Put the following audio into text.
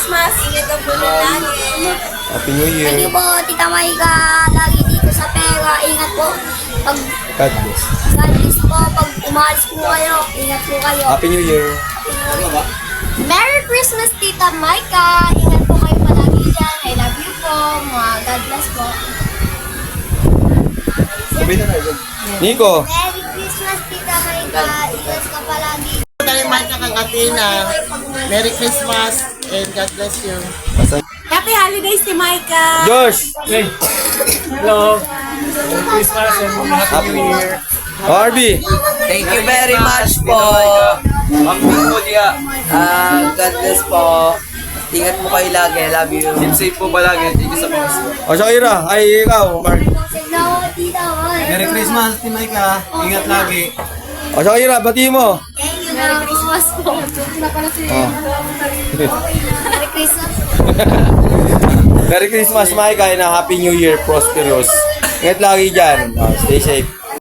Christmas. Ingat ka po na lagi. Happy New Thank you Year. po, Tita Maika. Lagi dito sa pera. Ingat po. Pag God bless. God bless po, pag umalis po kayo, ingat po kayo. Happy New Year. Merry Christmas, Tita Maika. Ingat po kayo palagi dyan. I love you po. God bless po. Nico. Merry Christmas, Tita Maika. Ingat ka palagi. Dahil Mike kang Athena, Merry Christmas and God bless you. Happy holidays si Micah. Josh. Hello. Merry Christmas and Happy New Year. RB. Thank you very much po. God bless po. Ingat mo kayo lagi. I love you. Keep safe po palagi. Thank you sa mga. O, Shakira. Ay, ikaw, Mark. Hello, Tita Maika. Merry Christmas, Team Maika. Ingat lagi. O, Shakira, bati mo. Thank you. Merry Christmas po. Merry Christmas. Merry Christmas, Mike. And a Happy New Year. Prosperous. Ingat lagi dyan. Stay safe.